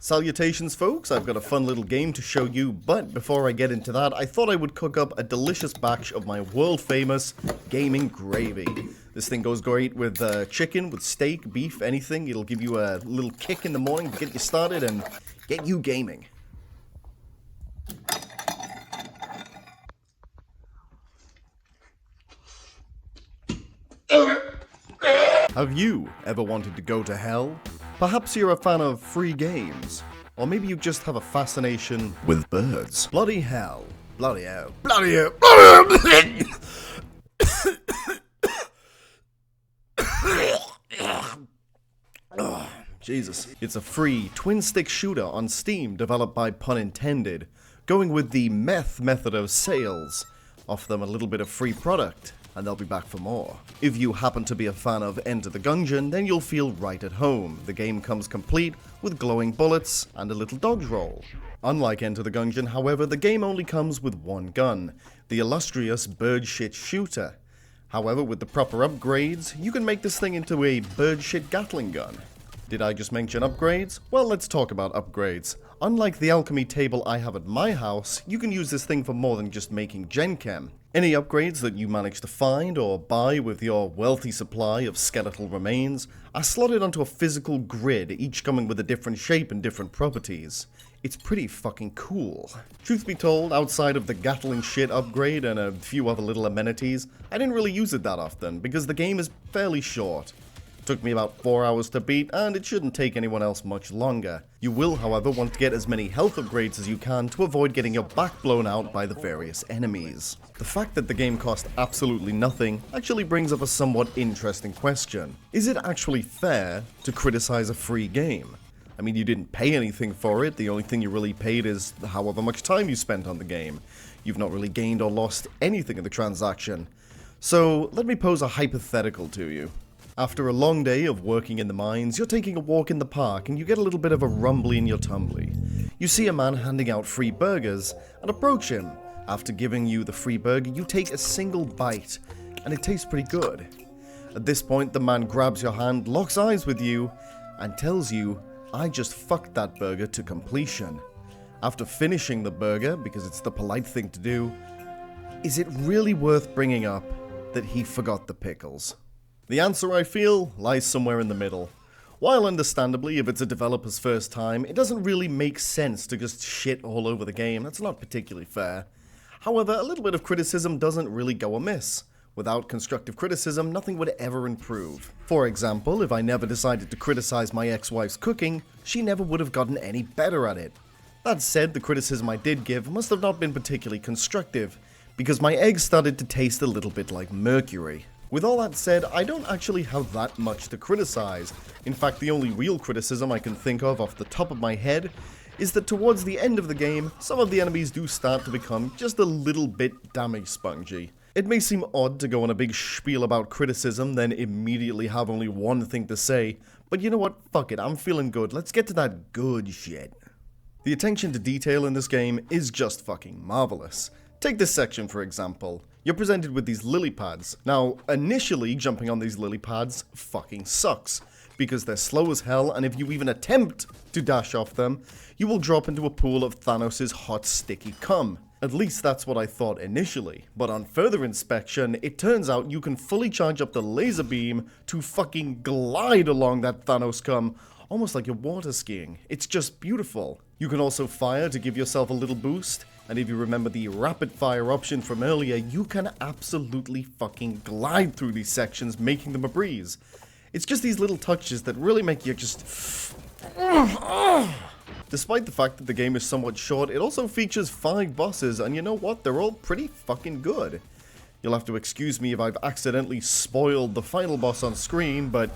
Salutations folks, I've got a fun little game to show you, but before I get into that, I thought I would cook up a delicious batch of my world famous gaming gravy. This thing goes great with chicken, with steak, beef, anything. It'll give you a little kick in the morning to get you started and get you gaming. Have you ever wanted to go to hell? Perhaps you're a fan of free games, or maybe you just have a fascination with birds. Bloody hell. Bloody hell. Bloody hell. Bloody hell. Oh, Jesus. It's a free twin-stick shooter on Steam developed by Pun Intended, going with the method of sales. Offer them a little bit of free product, and they'll be back for more. If you happen to be a fan of Enter the Gungeon, then you'll feel right at home. The game comes complete with glowing bullets and a little dodge roll. Unlike Enter the Gungeon, however, the game only comes with one gun, the illustrious bird shit shooter. However, with the proper upgrades, you can make this thing into a bird shit Gatling gun. Did I just mention upgrades? Well, let's talk about upgrades. Unlike the alchemy table I have at my house, you can use this thing for more than just making Gen Chem. Any upgrades that you manage to find or buy with your wealthy supply of skeletal remains are slotted onto a physical grid, each coming with a different shape and different properties. It's pretty fucking cool. Truth be told, outside of the Gatling shit upgrade and a few other little amenities, I didn't really use it that often because the game is fairly short. Took me about 4 hours to beat, and it shouldn't take anyone else much longer. You will, however, want to get as many health upgrades as you can to avoid getting your back blown out by the various enemies. The fact that the game cost absolutely nothing actually brings up a somewhat interesting question. Is it actually fair to criticize a free game? I mean, you didn't pay anything for it, the only thing you really paid is however much time you spent on the game. You've not really gained or lost anything in the transaction. So, let me pose a hypothetical to you. After a long day of working in the mines, you're taking a walk in the park and you get a little bit of a rumbly in your tumbly. You see a man handing out free burgers and approach him. After giving you the free burger, you take a single bite and it tastes pretty good. At this point, the man grabs your hand, locks eyes with you, and tells you, "I just fucked that burger to completion." After finishing the burger, because it's the polite thing to do, is it really worth bringing up that he forgot the pickles? The answer, I feel, lies somewhere in the middle. While understandably, if it's a developer's first time, it doesn't really make sense to just shit all over the game. That's not particularly fair. However, a little bit of criticism doesn't really go amiss. Without constructive criticism, nothing would ever improve. For example, if I never decided to criticize my ex-wife's cooking, she never would have gotten any better at it. That said, the criticism I did give must have not been particularly constructive, because my eggs started to taste a little bit like mercury. With all that said, I don't actually have that much to criticize. In fact, the only real criticism I can think of off the top of my head is that towards the end of the game, some of the enemies do start to become just a little bit damage spongy. It may seem odd to go on a big spiel about criticism, then immediately have only one thing to say, but you know what, fuck it, I'm feeling good, let's get to that good shit. The attention to detail in this game is just fucking marvelous. Take this section for example. You're presented with these lily pads. Now, initially, jumping on these lily pads fucking sucks, because they're slow as hell, and if you even attempt to dash off them, you will drop into a pool of Thanos' hot, sticky cum. At least that's what I thought initially, but on further inspection, it turns out you can fully charge up the laser beam to fucking glide along that Thanos cum, almost like you're water skiing. It's just beautiful. You can also fire to give yourself a little boost, and if you remember the rapid fire option from earlier, you can absolutely fucking glide through these sections, making them a breeze. It's just these little touches that really make you just... Despite the fact that the game is somewhat short, it also features 5 bosses, and you know what? They're all pretty fucking good. You'll have to excuse me if I've accidentally spoiled the final boss on screen, but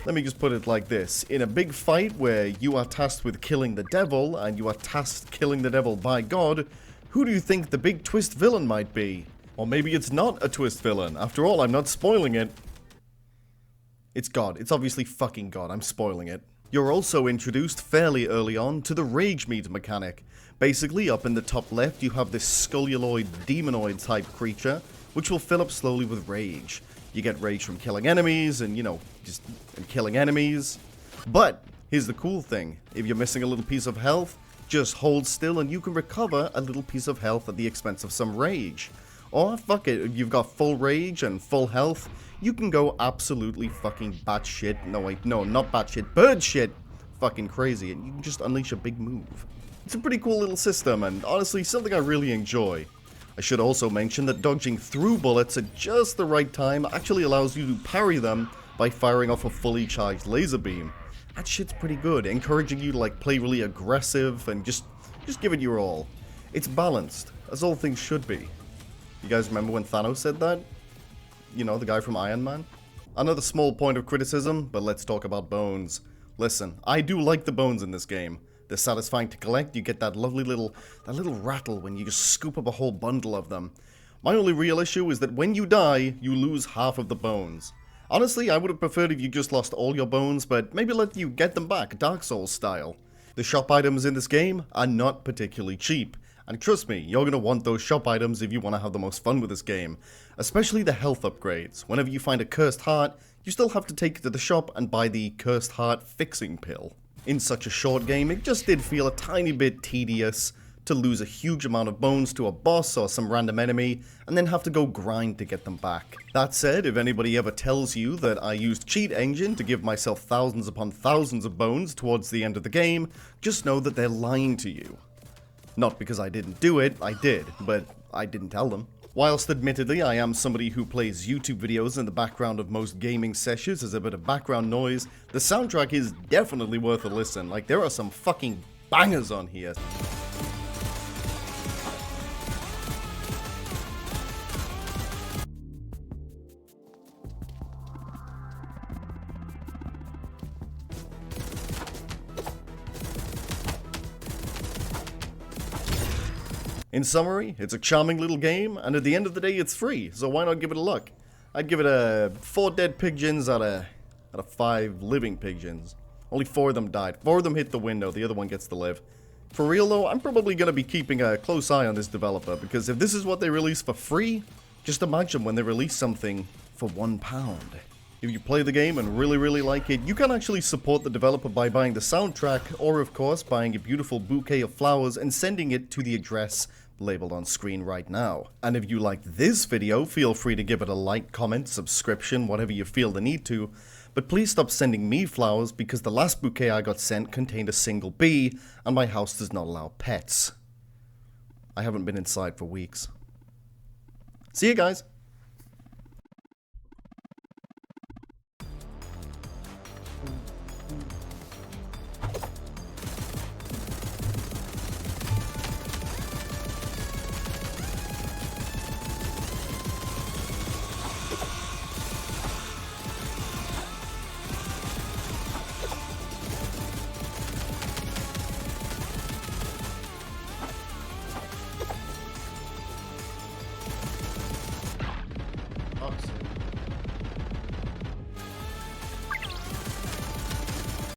let me just put it like this. In a big fight where you are tasked with killing the devil, and you are tasked killing the devil by God, who do you think the big twist villain might be? Or maybe it's not a twist villain. After all, I'm not spoiling it. It's God. It's obviously fucking God. I'm spoiling it. You're also introduced fairly early on to the rage meter mechanic. Basically, up in the top left, you have this sculluloid demonoid type creature, which will fill up slowly with rage. You get rage from killing enemies and, you know, just killing enemies. But Here's the cool thing, if you're missing a little piece of health, just hold still and you can recover a little piece of health at the expense of some rage. Or fuck it, if you've got full rage and full health, you can go absolutely fucking batshit, no wait, no, not batshit, bird shit, fucking crazy, and you can just unleash a big move. It's a pretty cool little system, and honestly, something I really enjoy. I should also mention that dodging through bullets at just the right time actually allows you to parry them by firing off a fully charged laser beam. That shit's pretty good, encouraging you to like play really aggressive and just give it your all. It's balanced, as all things should be. You guys remember when Thanos said that? You know, the guy from Iron Man? Another small point of criticism, but let's talk about bones. Listen, I do like the bones in this game. They're satisfying to collect, you get that lovely little rattle when you just scoop up a whole bundle of them. My only real issue is that when you die, you lose half of the bones. Honestly, I would have preferred if you just lost all your bones, but maybe let you get them back, Dark Souls style. The shop items in this game are not particularly cheap. And trust me, you're going to want those shop items if you want to have the most fun with this game. Especially the health upgrades. Whenever you find a cursed heart, you still have to take it to the shop and buy the cursed heart fixing pill. In such a short game, it just did feel a tiny bit tedious to lose a huge amount of bones to a boss or some random enemy, and then have to go grind to get them back. That said, if anybody ever tells you that I used Cheat Engine to give myself thousands upon thousands of bones towards the end of the game, just know that they're lying to you. Not because I didn't do it, I did, but I didn't tell them. Whilst admittedly I am somebody who plays YouTube videos in the background of most gaming sessions as a bit of background noise, the soundtrack is definitely worth a listen. Like, there are some fucking bangers on here. In summary, it's a charming little game, and at the end of the day it's free, so why not give it a look? I'd give it a 4 dead pigeons out of 5 living pigeons. Only 4 of them died. 4 of them hit the window, the other one gets to live. For real though, I'm probably going to be keeping a close eye on this developer, because if this is what they release for free, just imagine when they release something for £1. If you play the game and really like it, you can actually support the developer by buying the soundtrack, or of course buying a beautiful bouquet of flowers and sending it to the address labeled on screen right now. And if you liked this video, feel free to give it a like, comment, subscription, whatever you feel the need to, but please stop sending me flowers because the last bouquet I got sent contained a single bee, and my house does not allow pets. I haven't been inside for weeks. See you guys! Awesome.